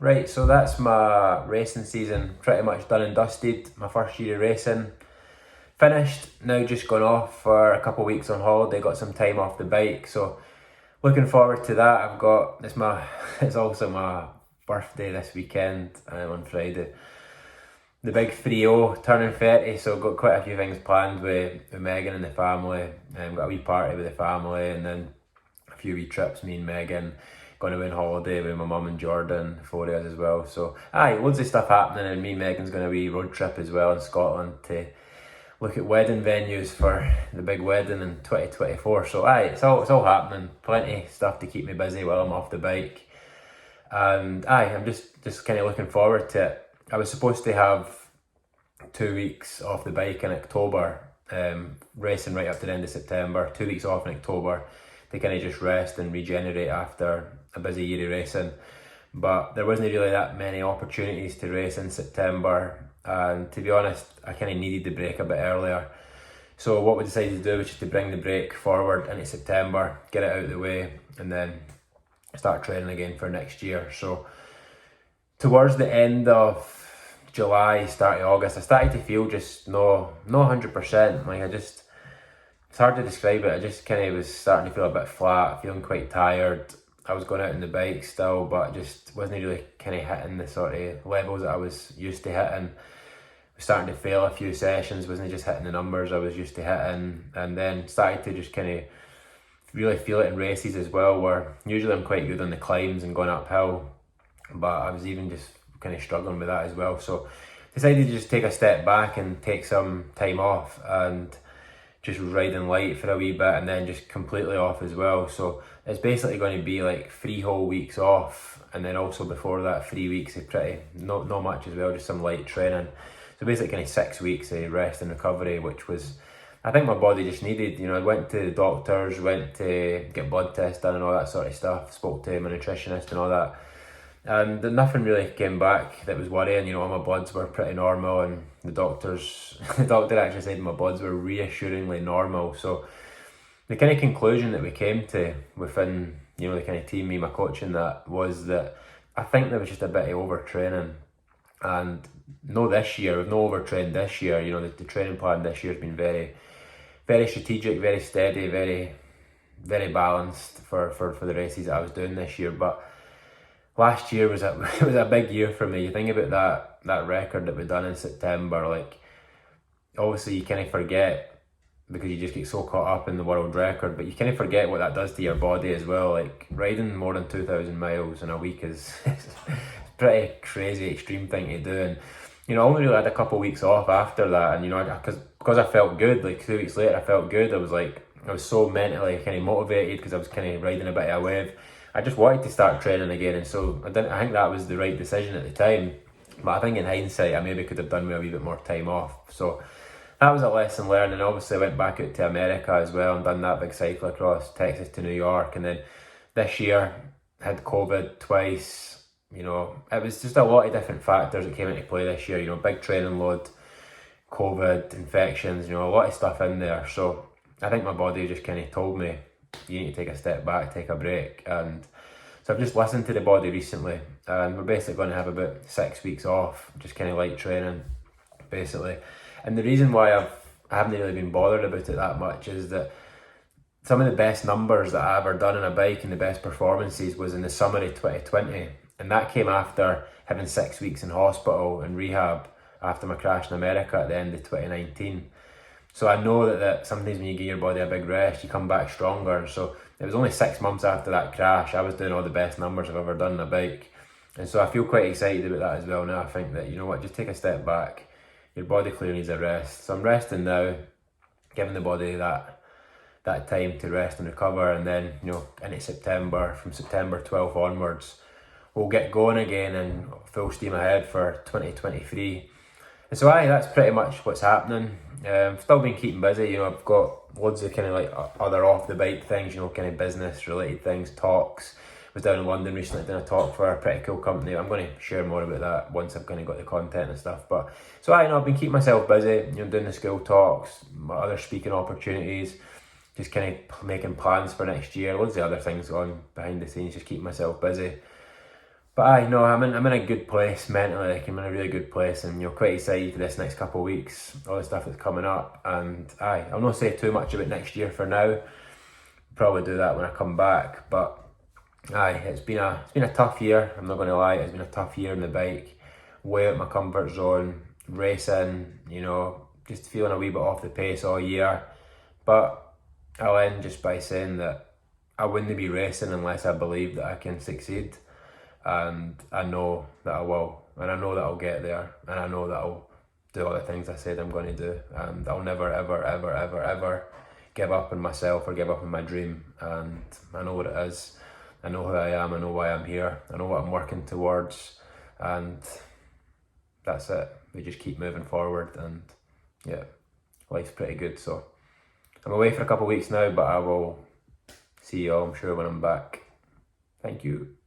Right, so that's my racing season pretty much done and dusted. My first year of racing finished. Now just gone off for a couple of weeks on holiday, got some time off the bike. So looking forward to that. It's also my birthday this weekend on Friday. The big 3-0 turning 30, so got quite a few things planned with Megan and the family. Got a wee party with the family and then a few wee trips, me and Megan. Going to win holiday with my mum and Jordan, 4 days as well. So loads of stuff happening, and me and Megan's going to be road trip as well in Scotland to look at wedding venues for the big wedding in 2024. So it's all happening. Plenty of stuff to keep me busy while I'm off the bike. And I'm just kind of looking forward to it. I was supposed to have 2 weeks off the bike in October, racing right up to the end of September, 2 weeks off in October to kind of just rest and regenerate after a busy year of racing. But there wasn't really that many opportunities to race in September, and to be honest, I kind of needed the break a bit earlier. So what we decided to do was just to bring the break forward into September, get it out of the way, and then start training again for next year. So towards the end of July, start of August, I started to feel just no 100%. It's hard to describe it. I just kind of was starting to feel a bit flat, feeling quite tired. I was going out on the bike still, but just wasn't really kind of hitting the sort of levels that I was used to hitting. Was starting to fail a few sessions, wasn't just hitting the numbers I was used to hitting, and then started to just kind of really feel it in races as well, where usually I'm quite good on the climbs and going uphill, but I was even just kind of struggling with that as well. So decided to just take a step back and take some time off and just riding light for a wee bit, and then just completely off as well. So it's basically going to be like 3 whole weeks off, and then also before that 3 weeks of not much as well, just some light training. So basically kind of 6 weeks of rest and recovery, which was, I think my body just needed. I went to the doctors, went to get blood tests done and all that sort of stuff, spoke to my nutritionist and all that, and nothing really came back that was worrying. All my bloods were pretty normal, and the doctor actually said my bloods were reassuringly normal. So the kind of conclusion that we came to within, the kind of team, me, my coaching, that was that I think there was just a bit of overtraining. And this year, we've no overtrained this year. The training plan this year has been very, very strategic, very steady, very, very balanced for the races that I was doing this year. But last year was a big year for me. You think about that record that we done in September, like obviously you kind of forget because you just get so caught up in the world record, but you kind of forget what that does to your body as well. Like riding more than 2,000 miles in a week is pretty crazy, extreme thing to do. And I only really had a couple of weeks off after that, and because I felt good. Like 2 weeks later I felt good. I was so mentally kind of motivated because I was kind of riding a bit of a wave. I just wanted to start training again, and so I think that was the right decision at the time. But I think in hindsight, I maybe could have done with a wee bit more time off. So that was a lesson learned, and obviously I went back out to America as well and done that big cyclocross, Texas to New York, and then this year had COVID twice. It was just a lot of different factors that came into play this year. Big training load, COVID, infections, a lot of stuff in there. So I think my body just kind of told me, you need to take a step back, take a break. And so I've just listened to the body recently, and we're basically going to have about 6 weeks off, just kind of light training, basically. And the reason why I haven't really been bothered about it that much is that some of the best numbers that I ever done on a bike and the best performances was in the summer of 2020. And that came after having 6 weeks in hospital and rehab after my crash in America at the end of 2019. So I know that sometimes when you give your body a big rest, you come back stronger. So it was only 6 months after that crash, I was doing all the best numbers I've ever done on a bike. And so I feel quite excited about that as well now. I think that, just take a step back. Your body clearly needs a rest. So I'm resting now, giving the body that time to rest and recover. And then, into September, from September 12th onwards, we'll get going again and full steam ahead for 2023. And so that's pretty much what's happening. Still been keeping busy. I've got loads of kind of like other off the bike things, kind of business related things, talks. Was down in London recently doing a talk for a pretty cool company. I'm going to share more about that once I've kind of got the content and stuff. But so I've been keeping myself busy, doing the school talks, my other speaking opportunities, just kind of making plans for next year. Loads of other things on behind the scenes, just keeping myself busy. But I know I'm in a good place mentally. Like, I'm in a really good place, and you're quite excited for this next couple of weeks, all the stuff that's coming up. And I'll not say too much about next year for now. Probably do that when I come back. But it's been a tough year. I'm not going to lie. It's been a tough year on the bike, way out my comfort zone, racing. Just feeling a wee bit off the pace all year. But I'll end just by saying that I wouldn't be racing unless I believe that I can succeed. And I know that I will, and I know that I'll get there, and I know that I'll do all the things I said I'm going to do, and I'll never, ever, ever, ever, ever give up on myself or give up on my dream. And I know what it is. I know who I am. I know why I'm here. I know what I'm working towards, and that's it. We just keep moving forward, and yeah, life's pretty good. So I'm away for a couple of weeks now, but I will see you all, I'm sure, when I'm back. Thank you.